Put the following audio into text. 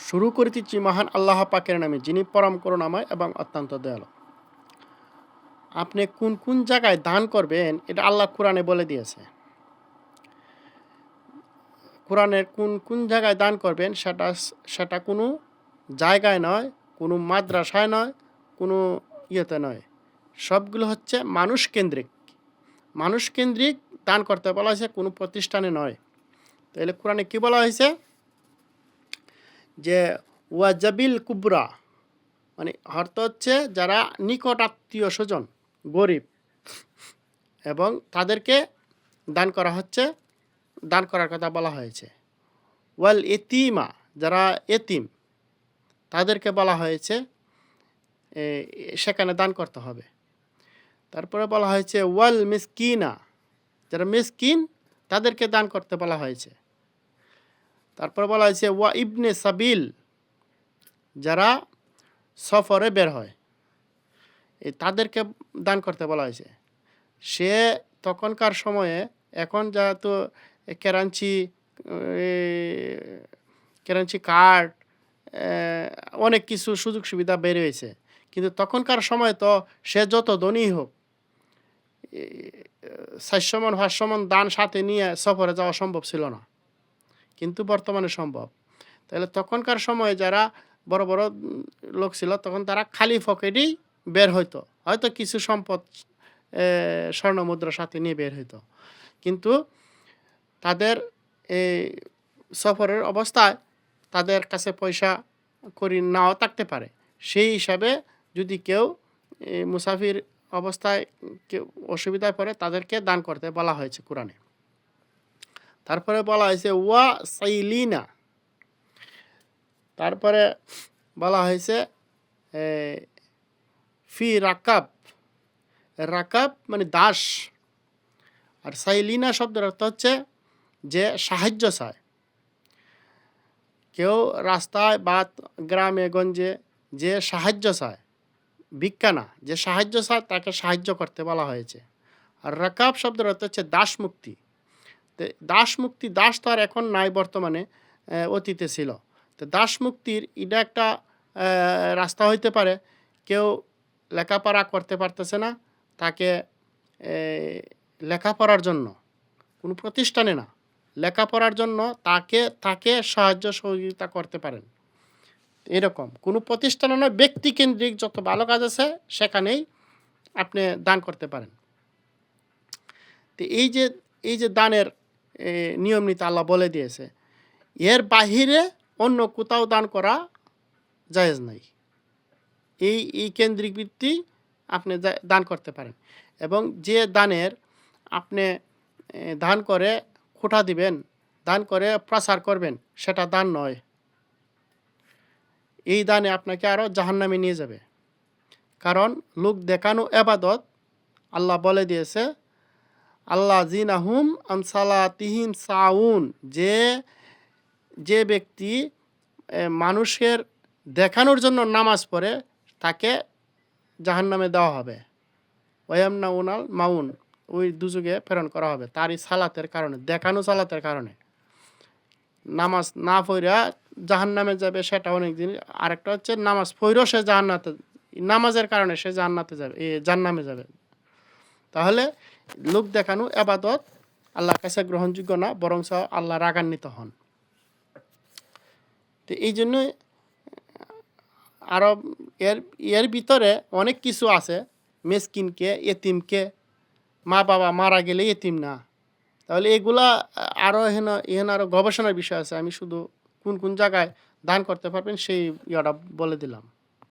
শুরু করিতেছি মহান আল্লাহ পাকের নামে, যিনি পরম করুণাময় এবং অত্যন্ত দয়ালু। আপনি কোন কোন জায়গায় দান করবেন এটা আল্লাহ কোরআনে বলে দিয়েছে। কোরআনের কোন কোন জায়গায় দান করবেন সেটা কোনো জায়গায় নয়, কোনো মাদ্রাসায় নয়, কোনো ইয়েতে নয়। সবগুলো হচ্ছে মানুষকেন্দ্রিক। মানুষকেন্দ্রিক দান করতে বলা হয়েছে, কোনো প্রতিষ্ঠানে নয়। তাহলে কোরআনে কী বলা হয়েছে? যে ওয়াজাবিল কুবরা, মানে অর্থ হচ্ছে যারা নিকট আত্মীয় স্বজন, গরিব, এবং তাদেরকে দান করা হচ্ছে, দান করার কথা বলা হয়েছে। ওয়াল এতিমা, যারা এতিম তাদেরকে বলা হয়েছে সেখানে দান করতে হবে। তারপরে বলা হয়েছে ওয়াল মিসকিনা, যারা মিসকিন তাদেরকে দান করতে বলা হয়েছে। তারপরে বলা হয়েছে ওয়া ইবনে সাবিল, যারা সফরে বের হয় তাদেরকে দান করতে বলা হয়েছে। সে তখনকার সময়ে, এখন যেহেতু কারেন্সি কার্ড, অনেক কিছু সুযোগ সুবিধা বের হয়েছে, কিন্তু তখনকার সময় তো সে যত ধনী হোক, 400 মণ 500 মণ দান সাথে নিয়ে সফরে যাওয়া সম্ভব ছিল না, কিন্তু বর্তমানে সম্ভব। তাহলে তখনকার সময়ে যারা বড় বড় লোক ছিল, তখন তারা খালি পকেটেই বের হইতো, হয়তো কিছু সম্পদ স্বর্ণ মুদ্রার সাথে নিয়ে বের হইতো, কিন্তু তাদের এই সফরের অবস্থায় তাদের কাছে পয়সা করি নাও থাকতে পারে। সেই হিসাবে যদি কেউ মুসাফির অবস্থায় কেউ অসুবিধায় পড়ে, তাদেরকে দান করতে বলা হয়েছে কোরআনে। তারপরে বলা হয়েছে ওয়া সাইলিনা, তারপরে বলা হয়েছে ফি রাকাব। রাকাব মানে দাস, আর সাইলিনা শব্দের অর্থ হচ্ছে যে সাহায্য চায়। কেউ রাস্তায় বা গ্রামে গঞ্জে যে সাহায্য চায়, ভিক্ষা না, যে সাহায্য চায় তাকে সাহায্য করতে বলা হয়েছে। আর রাকাব শব্দের অর্থ হচ্ছে দাস মুক্তি। তো দাস মুক্তি, দাস তো আর এখন নাই বর্তমানে, অতীতে ছিল। তো দাস মুক্তির এটা একটা রাস্তা হইতে পারে। কেউ লেখাপড়া করতে পারতেছে না, তাকে লেখাপড়ার জন্য, কোনো প্রতিষ্ঠানে না, লেখাপড়ার জন্য তাকে সাহায্য সহযোগিতা করতে পারেন। এরকম কোনো প্রতিষ্ঠানে নয়, ব্যক্তিকেন্দ্রিক যত ভালো কাজ আছে সেখানেই আপনি দান করতে পারেন। তো এই যে দানের নিয়ম নীতি আল্লাহ বলে দিয়েছে, এর বাহিরে অন্য কোথাও দান করা জায়েজ নাই। এই কেন্দ্রিক ভিত্তি আপনি দান করতে পারেন। এবং যে দানের আপনি দান করে খোঁটা দিবেন, দান করে প্রচার করবেন, সেটা দান নয়। এই দানে আপনাকে আরও জাহান্নামে নিয়ে যাবে। কারণ লোক দেখানো এবাদত আল্লাহ বলে দিয়েছে, আল্লাহ জিনাহুম আমসালাতিহিম সাউন, যে ব্যক্তি মানুষের দেখানোর জন্য নামাজ পড়ে তাকে জাহান্নামে দেওয়া হবে। ওয়ামনা উনাল মাউন, ওই দুযোগে প্রেরণ করা হবে তারই সালাতের কারণে, দেখানো সালাতের কারণে। নামাজ না পড়া জাহান্নামে যাবে সেটা অনেক দিন। আরেকটা হচ্ছে নামাজ পড়েও সে নামাজের কারণে সে জাহান্নামে যাবে। তাহলে লোক দেখানো এবাদত আল্লাহর কাছে গ্রহণযোগ্য না, বরং আল্লাহ রাগান্বিত হন। তো এই জন্য আরও এর ভিতরে অনেক কিছু আছে। মিসকিনকে, এতিমকে, মা বাবা মারা গেলে এতিম না, তাহলে এগুলা আরও এখানে আরও গবেষণার বিষয় আছে। আমি শুধু কোন কোন জায়গায় দান করতে পারবেন সেই ইয়েটা বলে দিলাম।